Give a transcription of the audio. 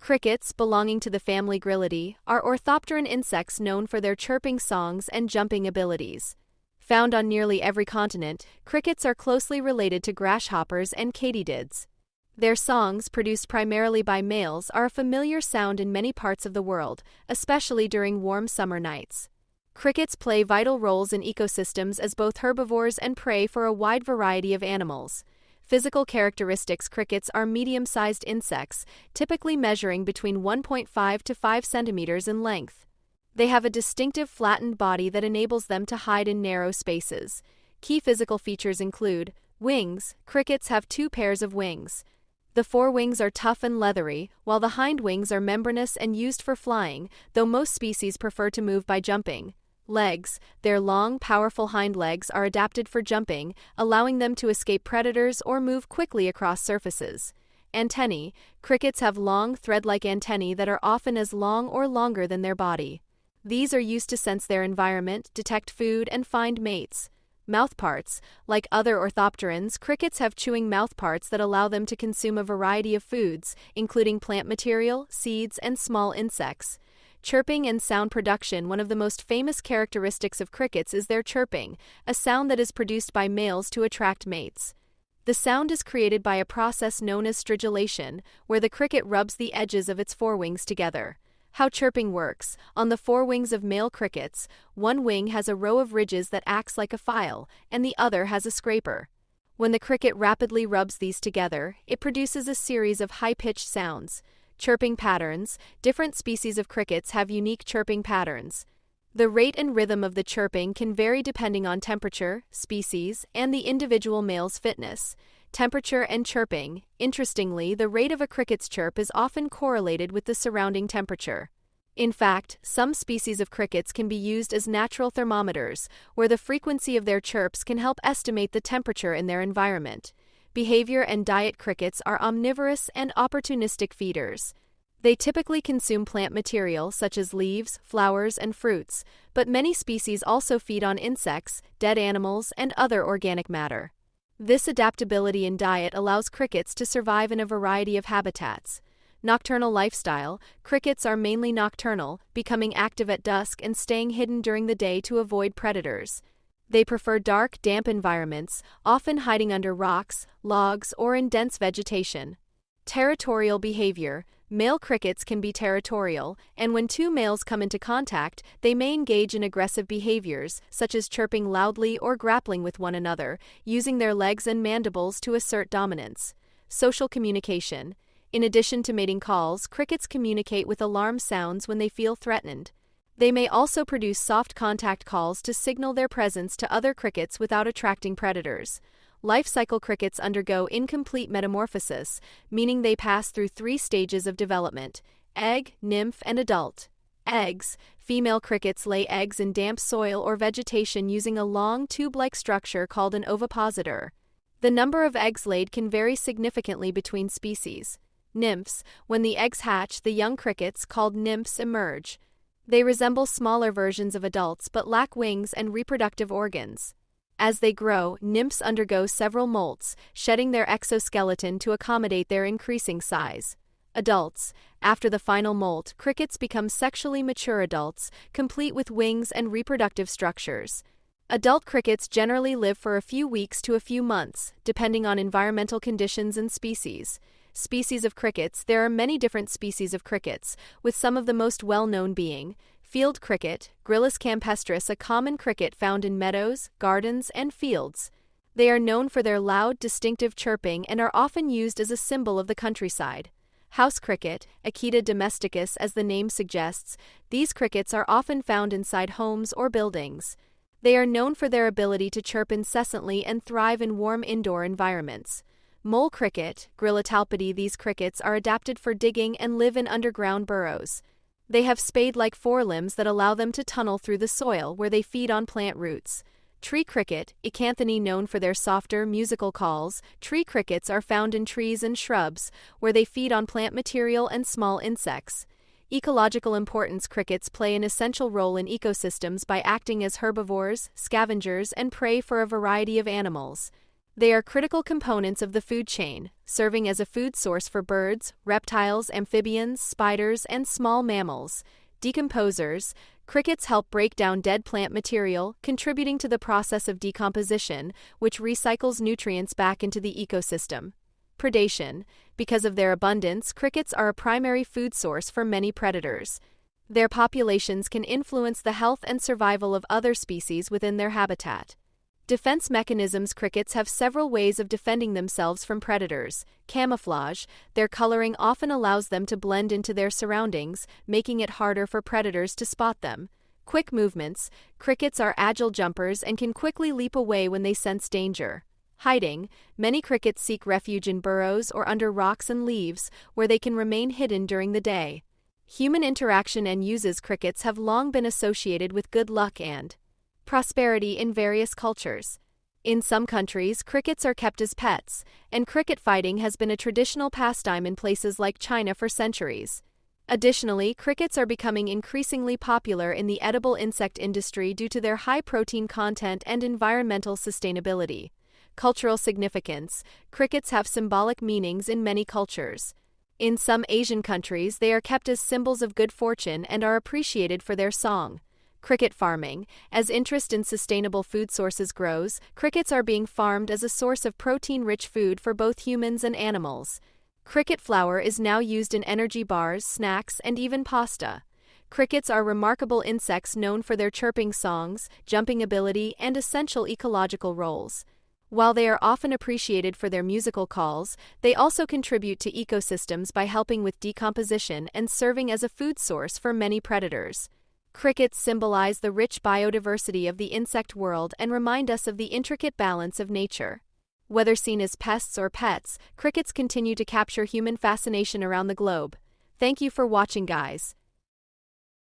Crickets, belonging to the family Grylidae, are orthopteran insects known for their chirping songs and jumping abilities. Found on nearly every continent, crickets are closely related to grasshoppers and katydids. Their songs, produced primarily by males, are a familiar sound in many parts of the world, especially during warm summer nights. Crickets play vital roles in ecosystems as both herbivores and prey for a wide variety of animals. Physical characteristics: crickets are medium-sized insects, typically measuring between 1.5 to 5 centimeters in length. They have a distinctive flattened body that enables them to hide in narrow spaces. Key physical features include wings. Crickets have two pairs of wings. The forewings are tough and leathery, while the hind wings are membranous and used for flying, though most species prefer to move by jumping. Legs. Their long, powerful hind legs are adapted for jumping, allowing them to escape predators or move quickly across surfaces. Antennae. Crickets have long, thread-like antennae that are often as long or longer than their body. These are used to sense their environment, detect food, and find mates. Mouthparts. Like other orthopterans, crickets have chewing mouthparts that allow them to consume a variety of foods, including plant material, seeds, and small insects. Chirping and sound production. One of the most famous characteristics of crickets is their chirping, a sound that is produced by males to attract mates. The sound is created by a process known as stridulation, where the cricket rubs the edges of its forewings together. How chirping works: on the forewings of male crickets, one wing has a row of ridges that acts like a file, and the other has a scraper. When the cricket rapidly rubs these together, it produces a series of high-pitched sounds. Chirping patterns. Different species of crickets have unique chirping patterns. The rate and rhythm of the chirping can vary depending on temperature, species, and the individual male's fitness. Temperature and chirping. Interestingly, the rate of a cricket's chirp is often correlated with the surrounding temperature. In fact, some species of crickets can be used as natural thermometers, where the frequency of their chirps can help estimate the temperature in their environment. Behavior and diet. Crickets are omnivorous and opportunistic feeders. They typically consume plant material such as leaves, flowers, and fruits, but many species also feed on insects, dead animals, and other organic matter. This adaptability in diet allows crickets to survive in a variety of habitats. Nocturnal lifestyle. Crickets are mainly nocturnal, becoming active at dusk and staying hidden during the day to avoid predators. They prefer dark, damp environments, often hiding under rocks, logs, or in dense vegetation. Territorial behavior. Male crickets can be territorial, and when two males come into contact, they may engage in aggressive behaviors, such as chirping loudly or grappling with one another, using their legs and mandibles to assert dominance. Social communication. In addition to mating calls, crickets communicate with alarm sounds when they feel threatened. They may also produce soft contact calls to signal their presence to other crickets without attracting predators. Life cycle. Crickets undergo incomplete metamorphosis, meaning they pass through 3 stages of development: egg, nymph, and adult. Eggs. Female crickets lay eggs in damp soil or vegetation using a long, tube-like structure called an ovipositor. The number of eggs laid can vary significantly between species. Nymphs. When the eggs hatch, the young crickets, called nymphs, emerge. They resemble smaller versions of adults but lack wings and reproductive organs. As they grow, nymphs undergo several molts, shedding their exoskeleton to accommodate their increasing size. Adults. After the final molt, crickets become sexually mature adults, complete with wings and reproductive structures. Adult crickets generally live for a few weeks to a few months, depending on environmental conditions and species. Species of crickets. There are many different species of crickets, with some of the most well-known being field cricket, Gryllus campestris, a common cricket found in meadows, gardens, and fields. They are known for their loud, distinctive chirping and are often used as a symbol of the countryside. House cricket, Acheta domesticus as the name suggests, these crickets are often found inside homes or buildings. They are known for their ability to chirp incessantly and thrive in warm indoor environments. Mole cricket, Grylla talpidi. These crickets are adapted for digging and live in underground burrows. They have spade-like forelimbs that allow them to tunnel through the soil where they feed on plant roots. Tree cricket, Acanthini. Known for their softer, musical calls, tree crickets are found in trees and shrubs, where they feed on plant material and small insects. Ecological importance. Crickets play an essential role in ecosystems by acting as herbivores, scavengers, and prey for a variety of animals. They are critical components of the food chain, serving as a food source for birds, reptiles, amphibians, spiders, and small mammals. Decomposers, crickets help break down dead plant material, contributing to the process of decomposition, which recycles nutrients back into the ecosystem. Predation, because of their abundance, crickets are a primary food source for many predators. Their populations can influence the health and survival of other species within their habitat. Defense mechanisms. Crickets have several ways of defending themselves from predators. Camouflage, their coloring often allows them to blend into their surroundings, making it harder for predators to spot them. Quick movements, crickets are agile jumpers and can quickly leap away when they sense danger. Hiding, many crickets seek refuge in burrows or under rocks and leaves, where they can remain hidden during the day. Human interaction and uses. Crickets have long been associated with good luck and prosperity in various cultures. In some countries, crickets are kept as pets, and cricket fighting has been a traditional pastime in places like China for centuries. Additionally, crickets are becoming increasingly popular in the edible insect industry due to their high protein content and environmental sustainability. Cultural significance, crickets have symbolic meanings in many cultures. In some Asian countries, they are kept as symbols of good fortune and are appreciated for their song. Cricket farming, as interest in sustainable food sources grows, crickets are being farmed as a source of protein-rich food for both humans and animals. Cricket flour is now used in energy bars, snacks, and even pasta. Crickets are remarkable insects known for their chirping songs, jumping ability, and essential ecological roles. While they are often appreciated for their musical calls, they also contribute to ecosystems by helping with decomposition and serving as a food source for many predators. Crickets symbolize the rich biodiversity of the insect world and remind us of the intricate balance of nature. Whether seen as pests or pets, crickets continue to capture human fascination around the globe. Thank you for watching, guys.